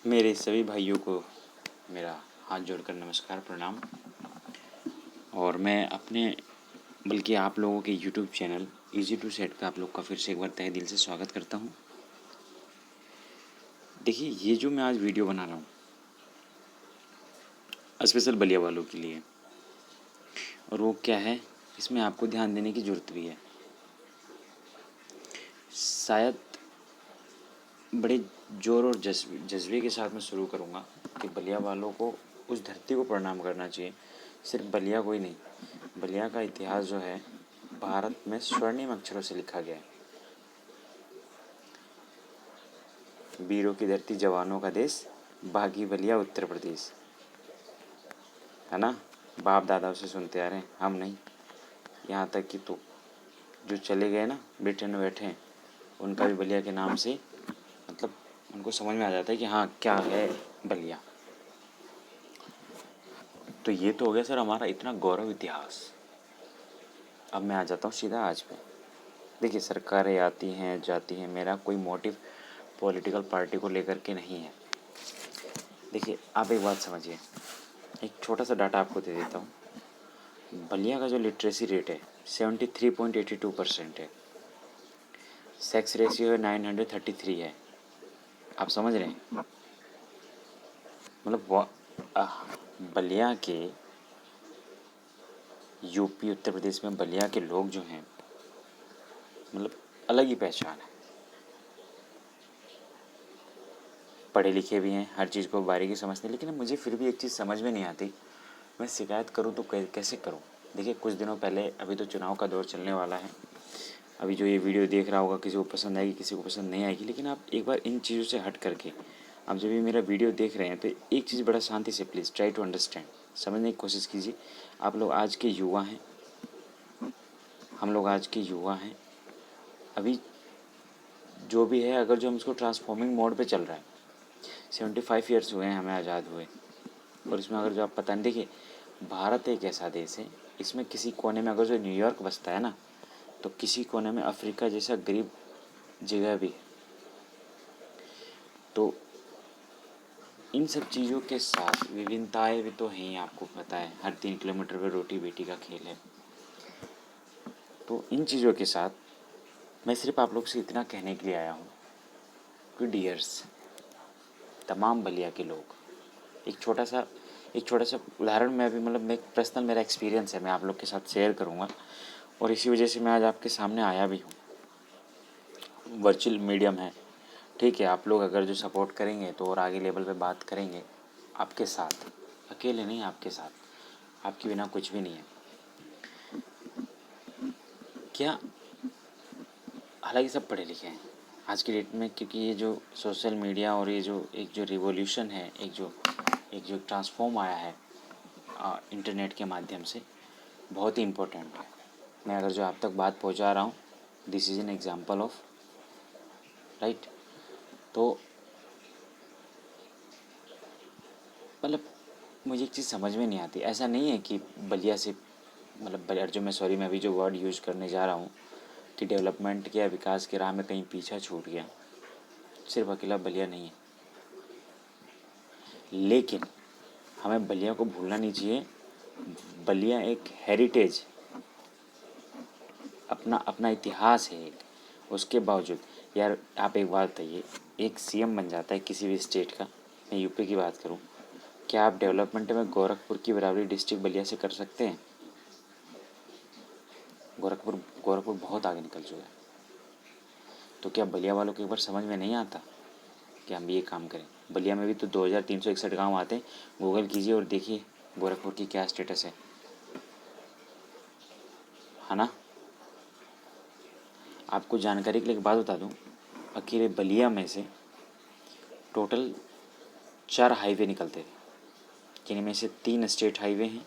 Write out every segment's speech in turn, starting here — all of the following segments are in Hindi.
मेरे सभी भाइयों को मेरा हाथ जोड़कर नमस्कार प्रणाम। और मैं अपने बल्कि आप लोगों के YouTube channel easy to set का आप लोग का फिर से एक बार तहे दिल से स्वागत करता हूँ। देखिए, ये जो मैं आज वीडियो बना रहा हूँ स्पेशल बलिया वालों के लिए, और वो क्या है, इसमें आपको ध्यान देने की ज़रूरत भी है। शायद बड़े ज़ोर और जज्बे के साथ मैं शुरू करूँगा कि बलिया वालों को उस धरती को प्रणाम करना चाहिए। सिर्फ बलिया को ही नहीं, बलिया का इतिहास जो है भारत में स्वर्णिम अक्षरों से लिखा गया है। वीरों की धरती, जवानों का देश, बागी बलिया उत्तर प्रदेश, है ना। बाप दादाओं से सुनते आ रहे हैं, हम नहीं। यहाँ तक कि तो जो चले गए ना, ब्रिटेन में बैठे हैं, उनका भी बलिया के नाम से मतलब उनको समझ में आ जाता है कि हाँ क्या है बलिया। तो ये तो हो गया सर हमारा इतना गौरव इतिहास। अब मैं आ जाता हूँ सीधा आज पे। देखिए, सरकारें आती हैं जाती हैं, मेरा कोई मोटिव पॉलिटिकल पार्टी को लेकर के नहीं है। देखिए, आप एक बात समझिए, एक छोटा सा डाटा आपको दे देता हूँ। बलिया का जो लिटरेसी रेट है 73.82% है। सेक्स रेशियो है 933 है। आप समझ रहे हैं, मतलब बलिया के यूपी उत्तर प्रदेश में बलिया के लोग जो हैं, मतलब अलग ही पहचान है। पढ़े लिखे भी हैं, हर चीज़ को बारीकी समझते हैं, लेकिन मुझे फिर भी एक चीज़ समझ में नहीं आती, मैं शिकायत करूं तो कैसे करूं। देखिए, कुछ दिनों पहले, अभी तो चुनाव का दौर चलने वाला है, अभी जो ये वीडियो देख रहा होगा किसी को पसंद आएगी किसी को पसंद नहीं आएगी, लेकिन आप एक बार इन चीज़ों से हट करके आप जब भी मेरा वीडियो देख रहे हैं तो एक चीज़ बड़ा शांति से प्लीज़ ट्राई टू अंडरस्टैंड, समझने की कोशिश कीजिए। आप लोग आज के युवा हैं, हम लोग आज के युवा हैं। अभी जो भी है, अगर जो हम इसको ट्रांसफॉर्मिंग मोड पे चल रहा है, 75 ईयर्स हुए हैं हमें आज़ाद हुए, और इसमें अगर जो आप पता नहीं, देखिए भारत एक ऐसा देश है, इसमें किसी कोने में अगर जो न्यूयॉर्क बसता है ना, तो किसी कोने में अफ्रीका जैसा गरीब जगह भी है। तो इन सब चीज़ों के साथ विभिन्नताएं भी तो हैं, आपको पता है, हर 3 किलोमीटर पर रोटी बेटी का खेल है। तो इन चीज़ों के साथ मैं सिर्फ आप लोग से इतना कहने के लिए आया हूँ कि डियर्स, तमाम बलिया के लोग, एक छोटा सा उदाहरण मैं भी, मतलब मैं पर्सनल मेरा एक्सपीरियंस है, मैं आप लोग के साथ शेयर करूँगा, और इसी वजह से मैं आज आपके सामने आया भी हूँ। वर्चुअल मीडियम है, ठीक है, आप लोग अगर जो सपोर्ट करेंगे तो और आगे लेवल पे बात करेंगे आपके साथ, अकेले नहीं, आपके साथ, आपके बिना कुछ भी नहीं है क्या। हालांकि सब पढ़े लिखे हैं आज की डेट में, क्योंकि ये जो सोशल मीडिया और ये जो एक जो रिवॉल्यूशन है, एक जो ट्रांसफॉर्म आया है इंटरनेट के माध्यम से, बहुत ही इम्पोर्टेंट है। मैं अगर जो आप तक बात पहुंचा रहा हूँ, this is an example of right. तो मतलब मुझे एक चीज़ समझ में नहीं आती, ऐसा नहीं है कि बलिया से, मतलब बलिया जो मैं अभी जो वर्ड यूज़ करने जा रहा हूँ कि डेवलपमेंट के या विकास के राह में कहीं पीछा छूट गया, सिर्फ अकेला बलिया नहीं है। लेकिन हमें बलिया को भूलना नहीं चाहिए। बलिया एक हेरिटेज, अपना इतिहास है एक, उसके बावजूद यार आप एक बात बताइए, एक सीएम बन जाता है किसी भी स्टेट का, मैं यूपी की बात करूं, क्या आप डेवलपमेंट में गोरखपुर की बराबरी डिस्ट्रिक्ट बलिया से कर सकते हैं? गोरखपुर बहुत आगे निकल चुका है। तो क्या बलिया वालों को एक बार समझ में नहीं आता कि हम भी ये काम करें? बलिया में भी तो 2361 गाँव आते हैं, गूगल कीजिए और देखिए गोरखपुर की क्या स्टेटस है ना। आपको जानकारी के लिए एक बात बता दूं, अकेले बलिया में से टोटल 4 हाईवे निकलते थे, जिनमें से 3 स्टेट हाईवे हैं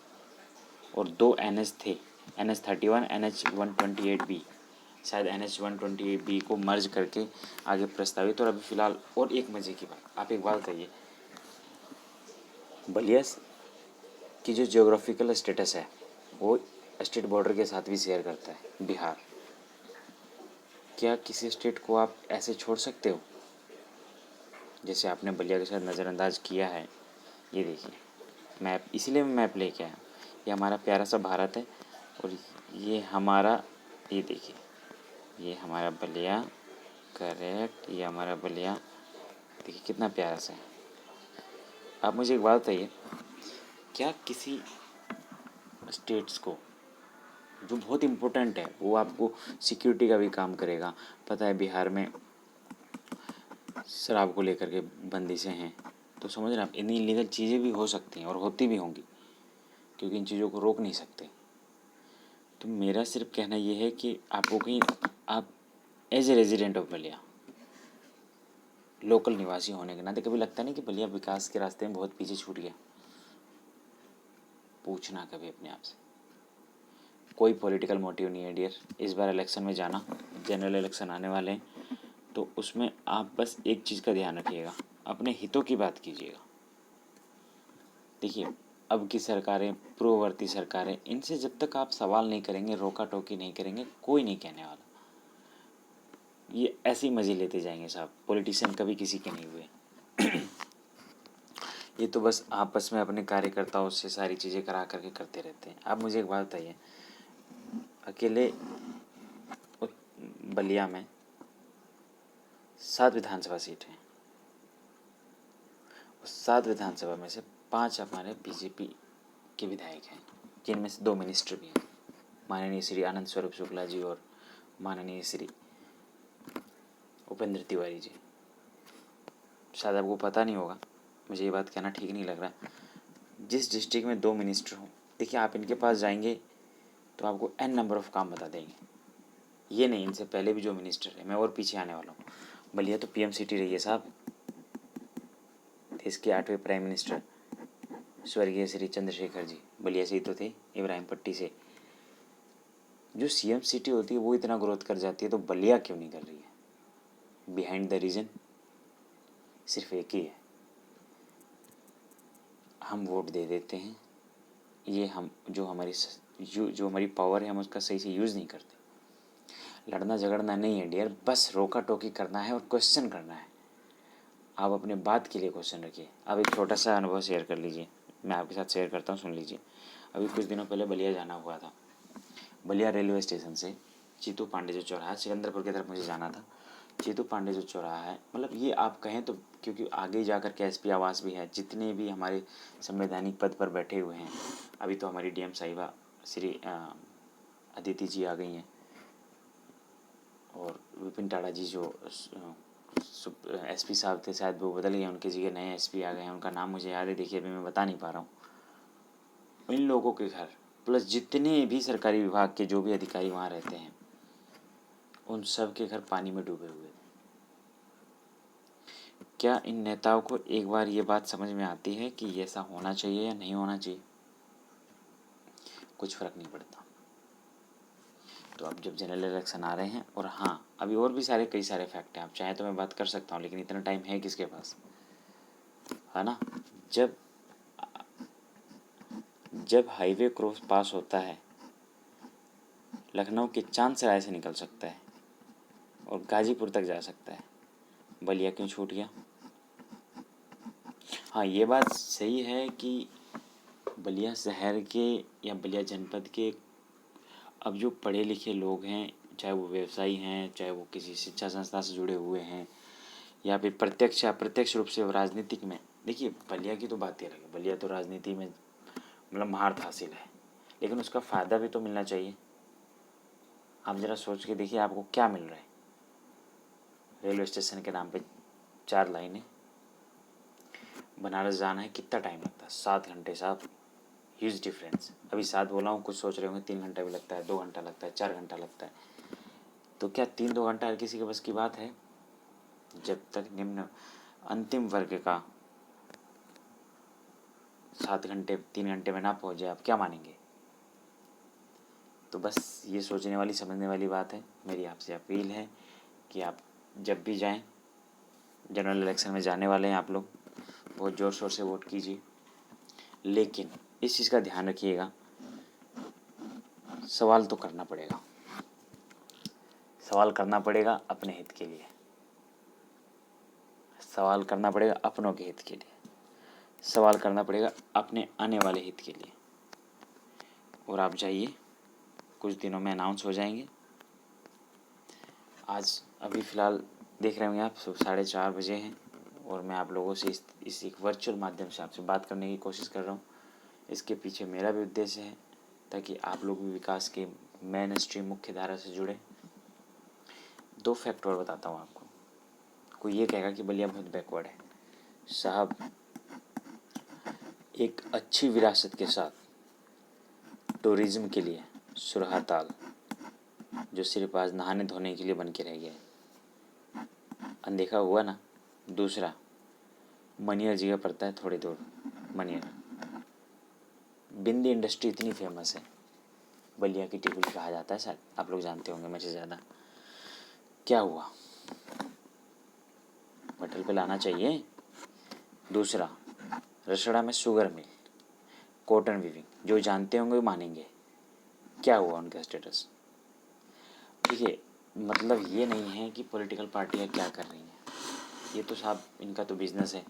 और 2 NH थे, NH31, NH128B। शायद NH128B को मर्ज करके आगे प्रस्तावित, और अभी फ़िलहाल और एक मज़े की बात, आप एक बात बताइए, बलिया की जो जियोग्राफिकल स्टेटस है वो स्टेट बॉर्डर के साथ भी शेयर करता है, बिहार। क्या किसी स्टेट को आप ऐसे छोड़ सकते हो? जैसे आपने बलिया के साथ नज़रअंदाज किया है। ये देखिए मैप, इसीलिए मैं मैप लेके आया। ये हमारा प्यारा सा भारत है और ये हमारा, ये देखिए ये हमारा बलिया, करेक्ट, ये हमारा बलिया, देखिए कितना प्यारा सा है। आप मुझे एक बात बताइए, क्या किसी स्टेट्स को जो बहुत इम्पोर्टेंट है, वो आपको सिक्योरिटी का भी काम करेगा, पता है बिहार में शराब को लेकर के बंदिशें हैं, तो समझ रहे हैं आप, इतनी इलीगल चीज़ें भी हो सकती हैं और होती भी होंगी, क्योंकि इन चीज़ों को रोक नहीं सकते। तो मेरा सिर्फ कहना ये है कि आपको कहीं, आप as a resident of Ballia, local निवासी होने के नाते कभी लगता नहीं कि बलिया विकास के रास्ते में बहुत पीछे छूट गया? पूछना कभी अपने आप से। कोई पॉलिटिकल मोटिव नहीं है डियर। इस बार इलेक्शन में जाना, जनरल इलेक्शन आने वाले हैं, तो उसमें आप बस एक चीज़ का ध्यान रखिएगा, अपने हितों की बात कीजिएगा। देखिए अब की सरकारें, पूर्ववर्ती सरकारें, इनसे जब तक आप सवाल नहीं करेंगे, रोका टोकी नहीं करेंगे, कोई नहीं कहने वाला। ये ऐसे ही मज़े लेते जाएंगे साहब, पॉलिटिशियन कभी किसी के नहीं हुए। ये तो बस आपस में अपने कार्यकर्ताओं से सारी चीज़ें करा करके करते रहते हैं। आप मुझे एक बात बताइए, अकेले बलिया में 7 विधानसभा सीट हैं, और 7 विधानसभा में से 5 हमारे बीजेपी के विधायक हैं, जिनमें से 2 मिनिस्टर भी हैं, माननीय श्री आनंद स्वरूप शुक्ला जी और माननीय श्री उपेंद्र तिवारी जी। शायद आपको पता नहीं होगा, मुझे ये बात कहना ठीक नहीं लग रहा, जिस डिस्ट्रिक्ट में 2 मिनिस्टर हों, देखिए आप इनके पास जाएंगे तो आपको n नंबर ऑफ़ काम बता देंगे। ये नहीं, इनसे पहले भी जो मिनिस्टर है, मैं और पीछे आने वाला हूँ। बलिया तो PM सिटी रही है साहब, देश के 8वें प्राइम मिनिस्टर स्वर्गीय श्री चंद्रशेखर जी बलिया से ही तो थे, इब्राहिम पट्टी से। जो CM सिटी होती है वो इतना ग्रोथ कर जाती है, तो बलिया क्यों नहीं कर रही है? बिहाइंड द रीज़न सिर्फ एक ही है, हम वोट दे देते हैं, ये हम जो हमारी पावर है हम उसका सही से यूज़ नहीं करते। लड़ना झगड़ना नहीं है डियर, बस रोका टोकी करना है और क्वेश्चन करना है। आप अपने बात के लिए क्वेश्चन रखिए। अब एक छोटा सा अनुभव शेयर कर लीजिए, मैं आपके साथ शेयर करता हूँ, सुन लीजिए। अभी कुछ दिनों पहले बलिया जाना हुआ था। बलिया रेलवे स्टेशन से जीतू पांडे जो चौराहा, सिकंदरपुर की तरफ मुझे जाना था। जीतू पांडे जो चौराहा है, मतलब ये आप कहें तो, क्योंकि आगे जाकर के SP आवास भी है, जितने भी हमारे संवैधानिक पद पर बैठे हुए हैं, अभी तो हमारी DM साहिबा श्री अदिति जी आ गई हैं, और विपिन टाड़ा जी जो SP साहब थे, शायद वो बदल गए, उनके जगह नए SP आ गए हैं, उनका नाम मुझे याद है, देखिए अभी मैं बता नहीं पा रहा हूँ। इन लोगों के घर प्लस जितने भी सरकारी विभाग के जो भी अधिकारी वहाँ रहते हैं, उन सब के घर पानी में डूबे हुए थे। क्या इन नेताओं को एक बार ये बात समझ में आती है कि ये ऐसा होना चाहिए या नहीं होना चाहिए? कुछ फ़र्क नहीं पड़ता। तो अब जब जनरल इलेक्शन आ रहे हैं, और हाँ अभी और भी कई सारे फैक्ट हैं, आप चाहें तो मैं बात कर सकता हूँ, लेकिन इतना टाइम है किसके पास, है ना। जब हाईवे क्रॉस पास होता है, लखनऊ के चांदसराय से निकल सकता है और गाजीपुर तक जा सकता है, बलिया क्यों छूट गया? हाँ ये बात सही है कि बलिया शहर के या बलिया जनपद के अब जो पढ़े लिखे लोग हैं, चाहे वो व्यवसायी हैं, चाहे वो किसी शिक्षा संस्था से जुड़े हुए हैं, या फिर प्रत्यक्ष या अप्रत्यक्ष रूप से राजनीतिक में, देखिए बलिया की तो बात ही अलग है, बलिया तो राजनीति में मतलब महारत हासिल है, लेकिन उसका फ़ायदा भी तो मिलना चाहिए। आप ज़रा सोच के देखिए आपको क्या मिल रहा है। रेलवे स्टेशन के नाम पे 4 लाइनें, बनारस जाना है कितना टाइम लगता है? 7 घंटे साहब, ह्यूज डिफरेंस। अभी 7 बोला हूँ, कुछ सोच रहे होंगे 3 घंटा भी लगता है, 2 घंटा लगता है, 4 घंटा लगता है। तो क्या 3-2 घंटा हर किसी के बस की बात है? जब तक निम्न अंतिम वर्ग का 7 घंटे 3 घंटे में ना पहुँच जाए, आप क्या मानेंगे? तो बस ये सोचने वाली समझने वाली बात है। मेरी आपसे अपील है कि आप जब भी जाएं, जनरल इलेक्शन में जाने वाले हैं आप लोग, बहुत ज़ोर शोर से वोट कीजिए, लेकिन इस चीज़ का ध्यान रखिएगा, सवाल तो करना पड़ेगा, सवाल करना पड़ेगा अपने हित के लिए। सवाल करना पड़ेगा अपनों के हित के लिए, सवाल करना पड़ेगा अपने आने वाले हित के लिए। और आप जाइए, कुछ दिनों में अनाउंस हो जाएंगे। आज अभी फ़िलहाल देख रहे होंगे आप 4:30 बजे हैं और मैं आप लोगों से इस एक वर्चुअल माध्यम से आपसे बात करने की कोशिश कर रहा हूँ। इसके पीछे मेरा भी उद्देश्य है ताकि आप लोग भी विकास के मेन स्ट्रीम मुख्य धारा से जुड़े। 2 फैक्ट और बताता हूँ आपको। कोई ये कहेगा कि बलिया बहुत बैकवर्ड है। साहब, एक अच्छी विरासत के साथ टूरिज्म के लिए सुरहा ताल जो सिर्फ आज नहाने धोने के लिए बन के रह गया है, अनदेखा हुआ ना। दूसरा, मनियर जगह पड़ता है थोड़ी दूर, मनियर। बिंदी इंडस्ट्री इतनी फेमस है, बलिया की टिकुली कहा जाता है, शायद आप लोग जानते होंगे मुझे ज़्यादा। क्या हुआ, होटल पे लाना चाहिए। दूसरा, रसड़ा में शुगर मिल, कॉटन वीविंग, जो जानते होंगे वो मानेंगे। क्या हुआ उनका स्टेटस। देखिए, मतलब ये नहीं है कि पॉलिटिकल पार्टियाँ क्या कर रही हैं, ये तो साहब इनका तो बिजनेस है।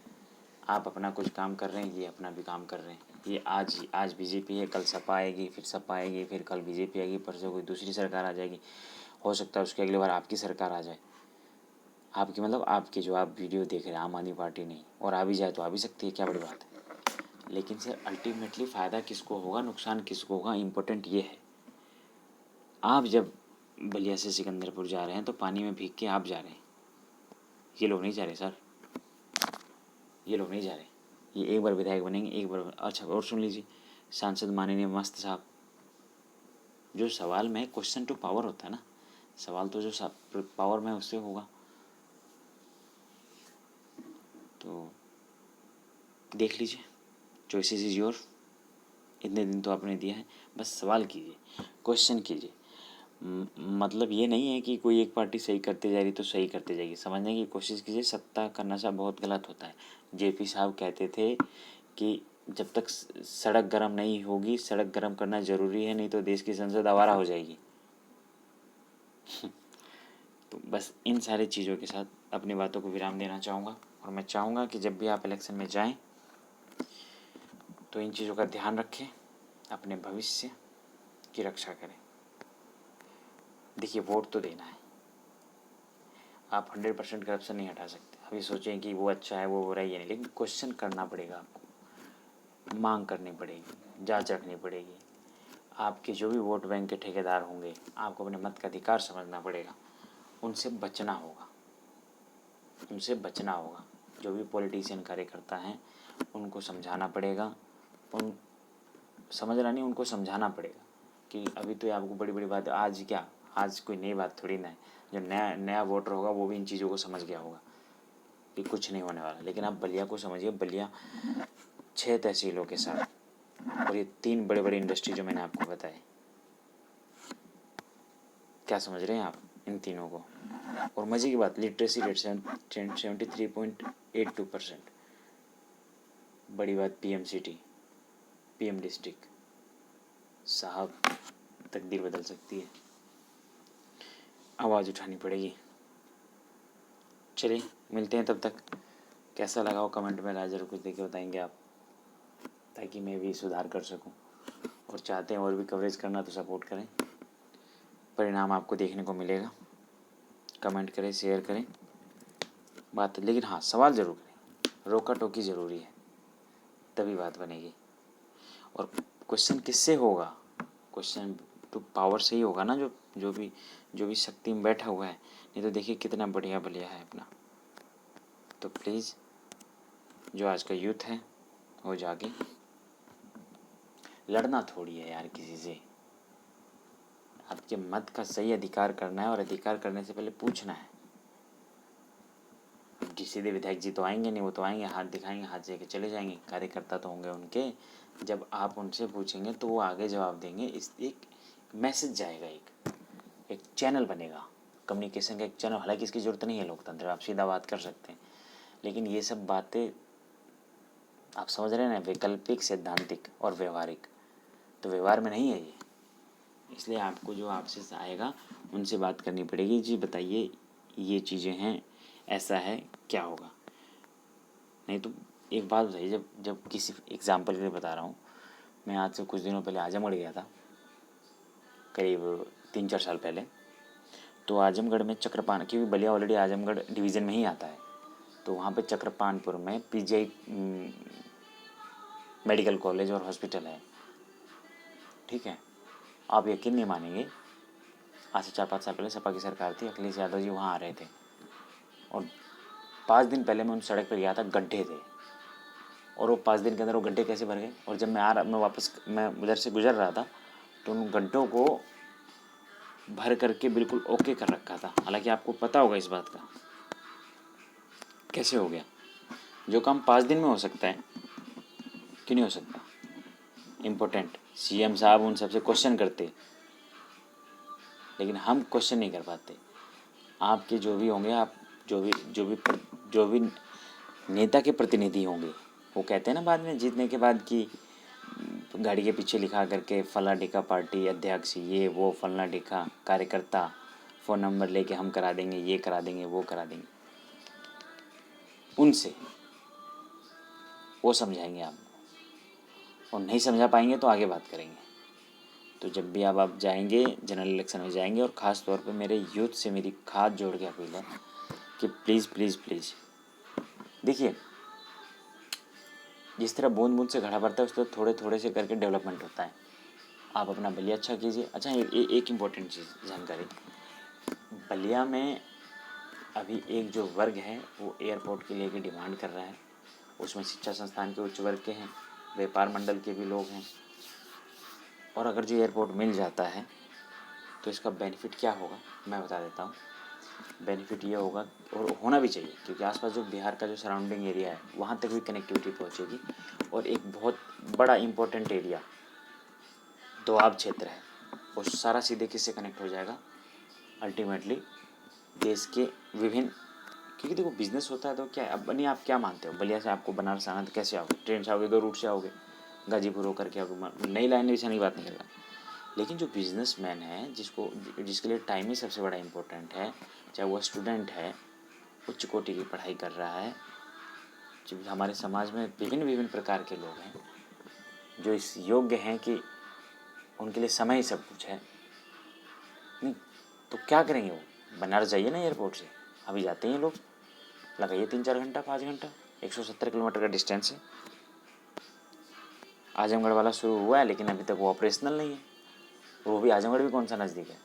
आप अपना कुछ काम कर रहे हैं, ये अपना भी काम कर रहे हैं। ये आज बीजेपी है, कल सपा आएगी, फिर सपा आएगी, फिर कल बीजेपी आएगी, परसों कोई दूसरी सरकार आ जाएगी। हो सकता है उसके अगली बार आपकी सरकार आ जाए। आपकी मतलब आपकी जो आप वीडियो देख रहे हैं, आम आदमी पार्टी नहीं, और आ भी जाए तो आ भी सकती है, क्या बड़ी बात है। लेकिन सर अल्टीमेटली फ़ायदा किसको होगा, नुकसान किसको होगा, इम्पोर्टेंट ये है। आप जब बलिया से सिकंदरपुर जा रहे हैं तो पानी में भीग के आप जा रहे हैं, ये लोग नहीं जा रहे सर, ये लोग नहीं जा रहे। ये एक बार विधायक बनेंगे, एक बार। अच्छा, और सुन लीजिए, सांसद माननीय मस्त साहब, जो सवाल में क्वेश्चन टू पावर होता है ना, सवाल तो जो पावर में उससे होगा। तो देख लीजिए, चॉइसेस इज योर। इतने दिन तो आपने दिया है, बस सवाल कीजिए, क्वेश्चन कीजिए। मतलब ये नहीं है कि कोई एक पार्टी सही करते जा रही तो सही करते जाएगी, समझने की कोशिश कीजिए। सत्ता का नशा बहुत गलत होता है। जेपी साहब कहते थे कि जब तक सड़क गर्म नहीं होगी, सड़क गर्म करना ज़रूरी है, नहीं तो देश की संसद आवारा हो जाएगी। तो बस इन सारी चीज़ों के साथ अपनी बातों को विराम देना चाहूँगा, और मैं चाहूँगा कि जब भी आप इलेक्शन में जाएं तो इन चीज़ों का ध्यान रखें, अपने भविष्य की रक्षा करें। देखिए, वोट तो देना है, आप 100% करप्शन नहीं हटा सकते। अभी सोचें कि वो अच्छा है, वो हो रहा है, ये नहीं, लेकिन क्वेश्चन करना पड़ेगा आपको, मांग करनी पड़ेगी, जांच रखनी पड़ेगी। आपके जो भी वोट बैंक के ठेकेदार होंगे, आपको अपने मत का अधिकार समझना पड़ेगा, उनसे बचना होगा, उनसे बचना होगा। जो भी पॉलिटिशियन कार्यकर्ता हैं उनको समझाना पड़ेगा, उन समझना नहीं, उनको समझाना पड़ेगा कि अभी तो आपको बड़ी बड़ी बात, आज क्या, आज कोई नई बात थोड़ी ना है। जो नया वोटर होगा वो भी इन चीज़ों को समझ गया होगा कि कुछ नहीं होने वाला। लेकिन आप बलिया को समझिए, बलिया 6 तहसीलों के साथ, और ये 3 बड़े बड़े इंडस्ट्री जो मैंने आपको बताए, क्या समझ रहे हैं आप इन तीनों को। और मज़े की बात, लिटरेसी रेट 73.82%। बड़ी बात, पीएम सिटी, पीएम डिस्ट्रिक्ट। साहब, तकदीर बदल सकती है, आवाज़ उठानी पड़ेगी। चलिए, मिलते हैं, तब तक कैसा लगा हो कमेंट में ज़रूर कुछ देके बताएंगे आप, ताकि मैं भी सुधार कर सकूं। और चाहते हैं और भी कवरेज करना तो सपोर्ट करें, परिणाम आपको देखने को मिलेगा। कमेंट करें, शेयर करें बात, लेकिन हाँ, सवाल ज़रूर करें, रोका टोकी ज़रूरी है, तभी बात बनेगी। और क्वेश्चन किससे होगा, क्वेश्चन टू पावर से ही होगा ना, जो भी शक्ति में बैठा हुआ है। नहीं तो देखिए कितना बढ़िया बलिया है अपना। तो प्लीज़, जो आज का यूथ है वो जाके, लड़ना थोड़ी है यार किसी से, आपके मत का सही अधिकार करना है, और अधिकार करने से पहले पूछना है। सीधे विधायक जी तो आएंगे नहीं, वो तो आएंगे, हाथ दिखाएंगे, हाथ दे के चले जाएंगे। कार्यकर्ता तो होंगे उनके, जब आप उनसे पूछेंगे तो वो आगे जवाब देंगे। इस एक मैसेज जाएगा, एक चैनल बनेगा, कम्युनिकेशन का एक चैनल। हालांकि इसकी ज़रूरत नहीं है, लोकतंत्र, आप सीधा बात कर सकते हैं, लेकिन ये सब बातें आप समझ रहे हैं ना, वैकल्पिक, सैद्धांतिक और व्यवहारिक, तो व्यवहार में नहीं है ये। इसलिए आपको जो आपसे आएगा उनसे बात करनी पड़ेगी। जी बताइए, ये चीज़ें हैं, ऐसा है, क्या होगा। नहीं तो एक बात बताइए, जब जब किसी एग्ज़ाम्पल के लिए बता रहा हूँ, मैं आज से कुछ दिनों पहले आजमगढ़ गया था, करीब 3-4 साल पहले। तो आजमगढ़ में चक्रपाण, क्योंकि बलिया ऑलरेडी आजमगढ़ डिवीज़न में ही आता है, तो वहाँ पे चक्रपाणपुर में पीजीआई मेडिकल कॉलेज और हॉस्पिटल है। ठीक है, आप यकीन नहीं मानेंगे, आज से 4-5 साल पहले सपा की सरकार थी, अखिलेश यादव जी वहाँ आ रहे थे, और 5 दिन पहले मैं उन सड़क पर गया था, गड्ढे थे, और वो 5 दिन के अंदर वो गड्ढे कैसे भर गए। और जब मैं उधर से गुजर रहा था, तो उन गड्ढों को भर करके बिल्कुल ओके कर रखा था। हालांकि आपको पता होगा इस बात का, कैसे हो गया। जो काम 5 दिन में हो सकता है, क्यों नहीं हो सकता। इम्पोर्टेंट सीएम साहब उन सबसे क्वेश्चन करते, लेकिन हम क्वेश्चन नहीं कर पाते। आपके जो भी होंगे, आप जो भी नेता के प्रतिनिधि होंगे, वो कहते हैं ना बाद में जीतने के बाद कि गाड़ी के पीछे लिखा करके फला ढिका पार्टी अध्यक्ष, ये वो फलना ढिका कार्यकर्ता, फ़ोन नंबर लेके हम करा देंगे, ये करा देंगे, वो करा देंगे। उनसे वो समझाएंगे आपको, और नहीं समझा पाएंगे तो आगे बात करेंगे। तो जब भी आप जाएंगे, जनरल इलेक्शन में जाएंगे, और ख़ास तौर पे मेरे यूथ से मेरी हाथ जोड़ के अपील है कि प्लीज़ प्लीज़ प्लीज़, देखिए, जिस तरह बूंद बूंद से घड़ा भरता है, उस तरह थोड़े थोड़े से करके डेवलपमेंट होता है। आप अपना बलिया अच्छा कीजिए। अच्छा, एक इम्पोर्टेंट चीज़ जानकारी, बलिया में अभी एक जो वर्ग है वो एयरपोर्ट के लिए डिमांड कर रहा है। उसमें शिक्षा संस्थान के उच्च वर्ग के हैं, व्यापार मंडल के भी लोग हैं। और अगर जो एयरपोर्ट मिल जाता है तो इसका बेनिफिट क्या होगा मैं बता देता हूँ। बेनिफिट ये होगा, और होना भी चाहिए, क्योंकि आसपास जो बिहार का जो सराउंडिंग एरिया है वहाँ तक भी कनेक्टिविटी पहुँचेगी। और एक बहुत बड़ा इम्पोर्टेंट एरिया दोआब क्षेत्र है, वो सारा सीधे किससे कनेक्ट हो जाएगा, अल्टीमेटली देश के विभिन्न, क्योंकि देखो बिजनेस होता है तो क्या है। अब बनी आप क्या मानते हो, बलिया से आपको बनारस आना तो कैसे आओगे, ट्रेन से आओगे, 2 रूट से आओगे, गाजीपुर होकर के आओगे, नई लाइन ऐसा नहीं बात नहीं कर रहा। लेकिन जो बिजनेसमैन है, जिसके लिए टाइम ही सबसे बड़ा इम्पोर्टेंट है, चाहे वो स्टूडेंट है, उच्च कोटि की पढ़ाई कर रहा है, जो हमारे समाज में विभिन्न प्रकार के लोग हैं जो इस योग्य हैं कि उनके लिए समय ही सब कुछ है। नहीं तो क्या करेंगे, वो बनारस जाइए ना एयरपोर्ट से, अभी जाते हैं लोग, लगाइए 3-4 घंटा 5 घंटा, 170 किलोमीटर का डिस्टेंस है। आजमगढ़ वाला शुरू हुआ है, लेकिन अभी तक वो ऑपरेशनल नहीं है। वो भी आजमगढ़ भी कौन सा नज़दीक है,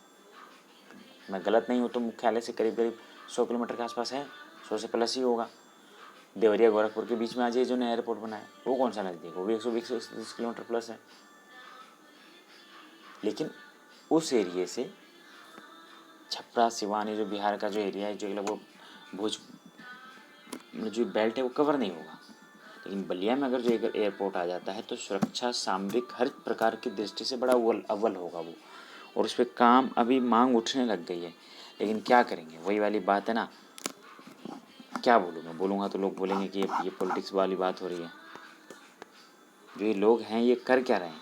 मैं गलत नहीं हूँ तो मुख्यालय से करीब करीब 100 किलोमीटर के आसपास है, 100 से प्लस ही होगा। देवरिया गोरखपुर के बीच में आज ये जो नया एयरपोर्ट बना है वो कौन सा नज़दीक, वो भी 120 किलोमीटर प्लस है। लेकिन उस एरिए से छपरा सिवानी जो बिहार का जो एरिया है, जो वो भोज जो बेल्ट है वो कवर नहीं होगा। लेकिन बलिया में अगर जो एक एयरपोर्ट आ जाता है तो सुरक्षा, सामरिक, हर प्रकार की दृष्टि से बड़ा अव्वल होगा वो। और उस पर काम अभी मांग उठने लग गई है, लेकिन क्या करेंगे, वही वाली बात है ना, क्या बोलूँ मैं, बोलूँगा तो लोग बोलेंगे कि ये पॉलिटिक्स वाली बात हो रही है। जो ये लोग हैं ये कर क्या रहे हैं,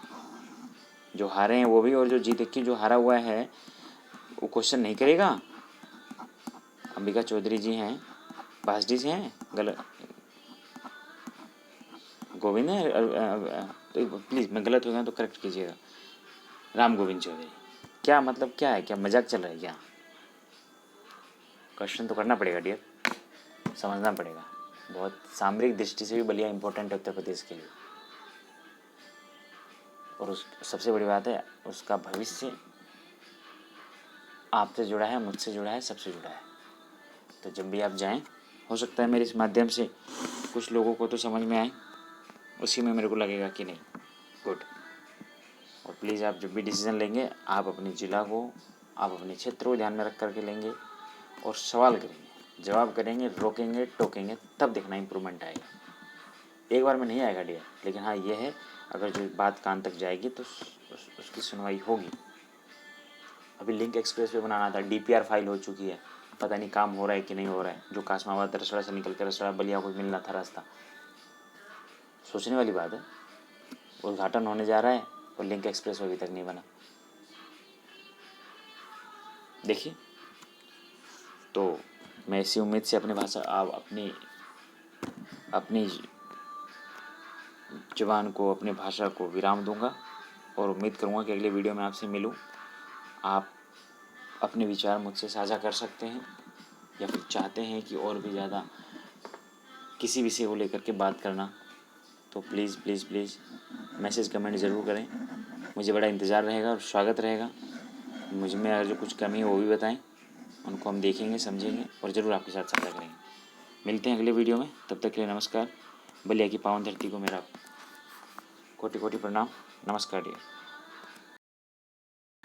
जो हारे हैं वो भी, और जो जीते कि जो हारा हुआ है वो क्वेश्चन नहीं करेगा। अंबिका चौधरी जी हैं, बासडी से हैं, गलत गोविंद है, तो प्लीज़ मैं गलत हो गया तो करेक्ट कीजिएगा, राम गोविंद चौधरी। क्या मतलब, क्या है, क्या मजाक चल रहा है क्या, क्वेश्चन तो करना पड़ेगा डियर, समझना पड़ेगा। बहुत सामरिक दृष्टि से भी बलिया इंपॉर्टेंट है उत्तर प्रदेश के लिए। और उस सबसे बड़ी बात है, उसका भविष्य आपसे जुड़ा है, मुझसे जुड़ा है, सबसे जुड़ा है। तो जब भी आप जाएं, हो सकता है मेरे इस माध्यम से कुछ लोगों को तो समझ में आए, उसी में मेरे को लगेगा कि नहीं, गुड। और प्लीज़ आप जब भी डिसीज़न लेंगे, आप अपने ज़िला को, आप अपने क्षेत्र को ध्यान में रख करके लेंगे, और सवाल करेंगे, जवाब करेंगे, रोकेंगे, टोकेंगे, तब देखना इम्प्रूवमेंट आएगा। एक बार में नहीं आएगा डियर, लेकिन हाँ ये है, अगर जो बात कान तक जाएगी तो उसकी सुनवाई होगी। अभी लिंक एक्सप्रेस वे बनाना था, DPR फाइल हो चुकी है, पता नहीं काम हो रहा है कि नहीं हो रहा है। जो कासमाबाद रसड़ा से निकल कर रसड़ा बलिया को मिलना था रास्ता, सोचने वाली बात है। उद्घाटन होने जा रहा है और लिंक एक्सप्रेस वे अभी तक नहीं बना। देखिए, तो मैं इसी उम्मीद से अपनी भाषा, आप अपनी अपनी ज़ुबान को, अपनी भाषा को विराम दूंगा और उम्मीद करूंगा कि अगले वीडियो में आपसे मिलूं। आप अपने विचार मुझसे साझा कर सकते हैं या फिर चाहते हैं कि और भी ज़्यादा किसी विषय को लेकर के बात करना, तो please please please message comment ज़रूर करें। मुझे बड़ा इंतज़ार रहेगा और स्वागत रहेगा। मुझ में अगर जो कुछ कमी हो वो भी बताएं, उनको हम देखेंगे, समझेंगे और ज़रूर आपके साथ साझा करेंगे। मिलते हैं अगले वीडियो में, तब तक के लिए नमस्कार। बलिया की पावन धरती को मेरा कोटि कोटि प्रणाम। नमस्कार डियर।